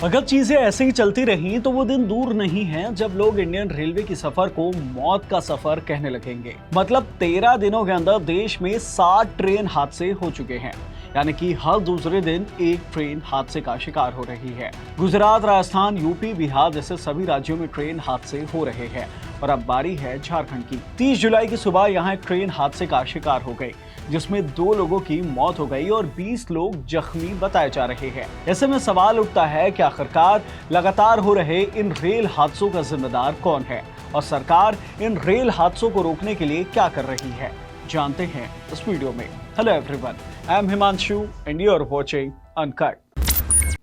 अगर चीजें ऐसे ही चलती रहीं तो वो दिन दूर नहीं है जब लोग इंडियन रेलवे की सफर को मौत का सफर कहने लगेंगे। मतलब 13 दिनों के अंदर देश में 60 ट्रेन हादसे हो चुके हैं, यानी कि हर दूसरे दिन एक ट्रेन हादसे का शिकार हो रही है। गुजरात, राजस्थान, यूपी, बिहार जैसे सभी राज्यों में ट्रेन हादसे हो रहे हैं और अब बारी है झारखंड की। 30 जुलाई की सुबह यहाँ एक ट्रेन हादसे का शिकार हो गई, जिसमें 2 लोगों की मौत हो गई और 20 लोग जख्मी बताए जा रहे हैं। ऐसे में सवाल उठता है कि आखिरकार लगातार हो रहे इन रेल हादसों का जिम्मेदार कौन है और सरकार इन रेल हादसों को रोकने के लिए क्या कर रही है, जानते हैं इस वीडियो में। Hello everyone, I am Himanshu and you are watching Uncut.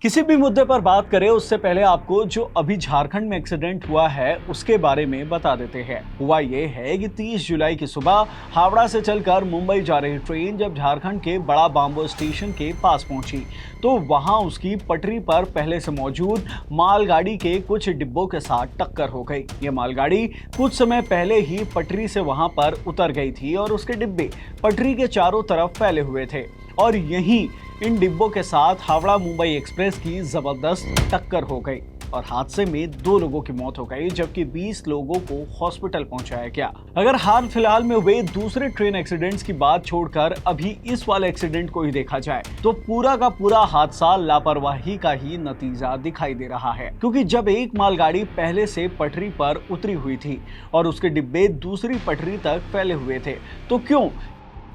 किसी भी मुद्दे पर बात करें उससे पहले आपको जो अभी झारखंड में एक्सीडेंट हुआ है उसके बारे में बता देते हैं। हुआ ये है कि 30 जुलाई की सुबह हावड़ा से चलकर मुंबई जा रही ट्रेन जब झारखंड के बड़ा बाम्बो स्टेशन के पास पहुंची तो वहां उसकी पटरी पर पहले से मौजूद मालगाड़ी के कुछ डिब्बों के साथ टक्कर हो गई। ये मालगाड़ी कुछ समय पहले ही पटरी से वहां पर उतर गई थी और उसके डिब्बे पटरी के चारों तरफ फैले हुए थे और यहीं इन डिब्बों के साथ हावड़ा मुंबई एक्सप्रेस की जबरदस्त टक्कर हो गई और हादसे में 2 लोगों की मौत हो गई जबकि 20 लोगों को हॉस्पिटल पहुंचाया गया। अगर हाल फिलहाल में हुए दूसरे ट्रेन एक्सीडेंट्स की बात छोड़कर अभी इस वाले एक्सीडेंट को ही देखा जाए तो पूरा का पूरा हादसा लापरवाही का ही नतीजा दिखाई दे रहा है, क्योंकि जब एक मालगाड़ी पहले से पटरी पर उतरी हुई थी और उसके डिब्बे दूसरी पटरी तक फैले हुए थे तो क्यों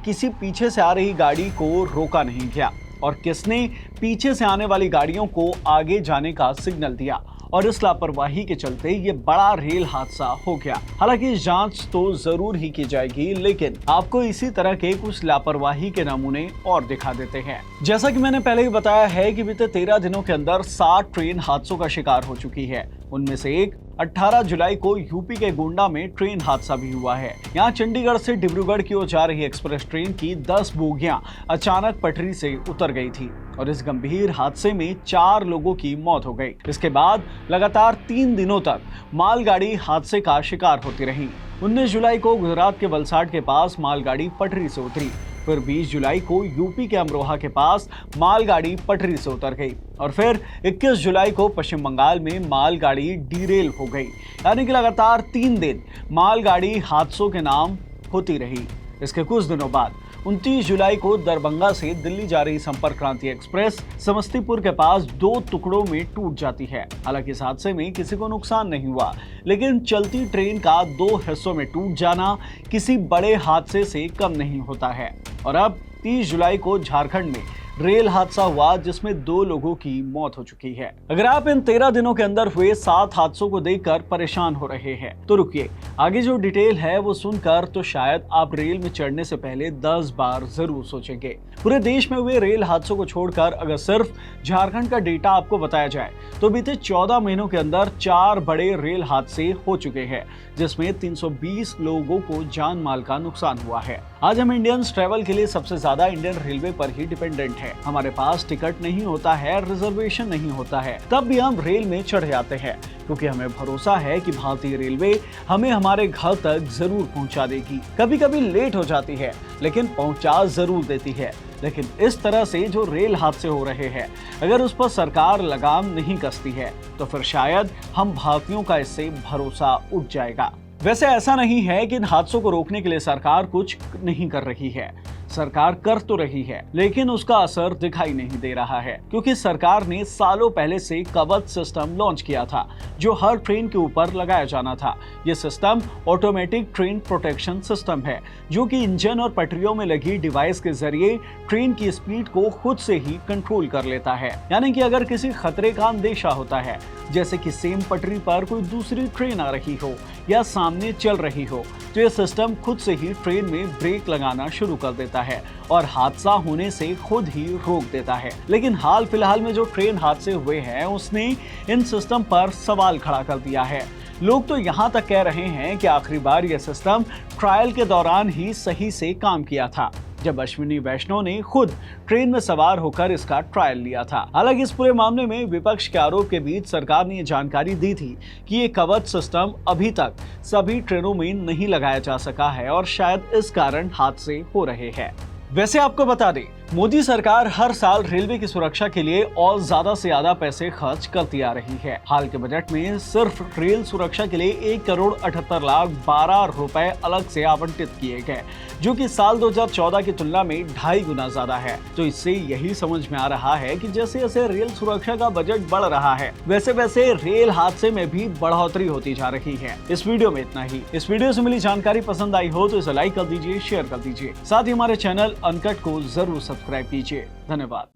किसी पीछे से आ रही गाड़ी को रोका नहीं गया और किसने पीछे से आने वाली गाड़ियों को आगे जाने का सिग्नल दिया और इस लापरवाही के चलते ये बड़ा रेल हादसा हो गया। हालांकि जांच तो जरूर ही की जाएगी, लेकिन आपको इसी तरह के कुछ लापरवाही के नमूने और दिखा देते हैं। जैसा कि मैंने पहले ही बताया है कि बीते 13 दिनों के अंदर 60 ट्रेन हादसों का शिकार हो चुकी है। उनमें से एक 18 जुलाई को यूपी के गोंडा में ट्रेन हादसा भी हुआ है। यहाँ चंडीगढ़ से डिब्रूगढ़ की ओर जा रही एक्सप्रेस ट्रेन की 10 बोगियां अचानक पटरी से उतर गई थी और इस गंभीर हादसे में 4 लोगों की मौत हो गई। इसके बाद लगातार 3 दिनों तक मालगाड़ी हादसे का शिकार होती रही। 19 जुलाई को गुजरात के वलसाड के पास मालगाड़ी पटरी से उतरी, फिर 20 जुलाई को यूपी के अमरोहा के पास मालगाड़ी पटरी से उतर गई और फिर 21 जुलाई को पश्चिम बंगाल में मालगाड़ी डीरेल हो गई। यानी कि लगातार 3 दिन मालगाड़ी हादसों के नाम होती रही। इसके कुछ दिनों बाद 29 जुलाई को दरभंगा से दिल्ली जा रही संपर्क क्रांति एक्सप्रेस समस्तीपुर के पास 2 टुकड़ों में टूट जाती है। हालांकि इस हादसे में किसी को नुकसान नहीं हुआ, लेकिन चलती ट्रेन का 2 हिस्सों में टूट जाना किसी बड़े हादसे से कम नहीं होता है। और अब 30 जुलाई को झारखंड में रेल हादसा हुआ जिसमें 2 लोगों की मौत हो चुकी है। अगर आप इन 13 दिनों के अंदर हुए 7 हादसों को देखकर परेशान हो रहे हैं तो रुकिए, आगे जो डिटेल है वो सुनकर तो शायद आप रेल में चढ़ने से पहले 10 बार जरूर सोचेंगे। पूरे देश में हुए रेल हादसों को छोड़कर अगर सिर्फ झारखंड का डेटा आपको बताया जाए तो बीते 14 महीनों के अंदर 4 बड़े रेल हादसे हो चुके हैं, जिसमें 320 लोगों को जान माल का नुकसान हुआ है। आज हम इंडियंस ट्रैवल के लिए सबसे ज्यादा इंडियन रेलवे पर ही डिपेंडेंट है। हमारे पास टिकट नहीं होता है, रिजर्वेशन नहीं होता है, तब भी हम रेल में चढ़ जाते हैं क्योंकि हमें भरोसा है कि भारतीय रेलवे हमें हमारे घर तक जरूर पहुंचा देगी। कभी कभी लेट हो जाती है लेकिन पहुंचा जरूर देती है। लेकिन इस तरह से जो रेल हादसे हो रहे हैं, अगर उस पर सरकार लगाम नहीं कसती है तो फिर शायद हम भारतीयों का इससे भरोसा उठ जाएगा। वैसे ऐसा नहीं है कि इन हादसों को रोकने के लिए सरकार कुछ नहीं कर रही है। सरकार कर तो रही है लेकिन उसका असर दिखाई नहीं दे रहा है, क्योंकि सरकार ने सालों पहले से कवच सिस्टम लॉन्च किया था जो हर ट्रेन के ऊपर लगाया जाना था। यह system automatic train protection system है जो कि इंजन और पटरियों में लगी डिवाइस के जरिए ट्रेन की स्पीड को खुद से ही कंट्रोल कर लेता है। यानी कि अगर किसी खतरे का अंदेशा होता है, जैसे कि सेम पटरी पर कोई दूसरी ट्रेन आ रही हो या सामने चल रही हो, तो यह सिस्टम खुद से ही ट्रेन में ब्रेक लगाना शुरू कर देता है और हादसा होने से खुद ही रोक देता है। लेकिन हाल फिलहाल में जो ट्रेन हादसे हुए हैं उसने इन सिस्टम पर सवाल खड़ा कर दिया है। लोग तो यहाँ तक कह रहे हैं कि आखिरी बार यह सिस्टम ट्रायल के दौरान ही सही से काम किया था, जब अश्विनी वैष्णव ने खुद ट्रेन में सवार होकर इसका ट्रायल लिया था। हालांकि इस पूरे मामले में विपक्ष के आरोप के बीच सरकार ने ये जानकारी दी थी कि ये कवच सिस्टम अभी तक सभी ट्रेनों में नहीं लगाया जा सका है और शायद इस कारण हादसे हो रहे हैं। वैसे आपको बता दें, मोदी सरकार हर साल रेलवे की सुरक्षा के लिए और ज्यादा से ज्यादा पैसे खर्च करती आ रही है। हाल के बजट में सिर्फ रेल सुरक्षा के लिए 1,78,12,00,000 रुपए अलग से आवंटित किए गए, जो कि साल 2014 की तुलना में 2.5 गुना ज्यादा है। तो इससे यही समझ में आ रहा है कि जैसे जैसे रेल सुरक्षा का बजट बढ़ रहा है, वैसे वैसे रेल हादसे में भी बढ़ोतरी होती जा रही है। इस वीडियो में इतना ही। इस वीडियो से मिली जानकारी पसंद आई हो तो इसे लाइक कर दीजिए, शेयर कर दीजिए। साथ ही हमारे चैनल अनकट को जरूर सब्सक्राइब कीजिए। धन्यवाद।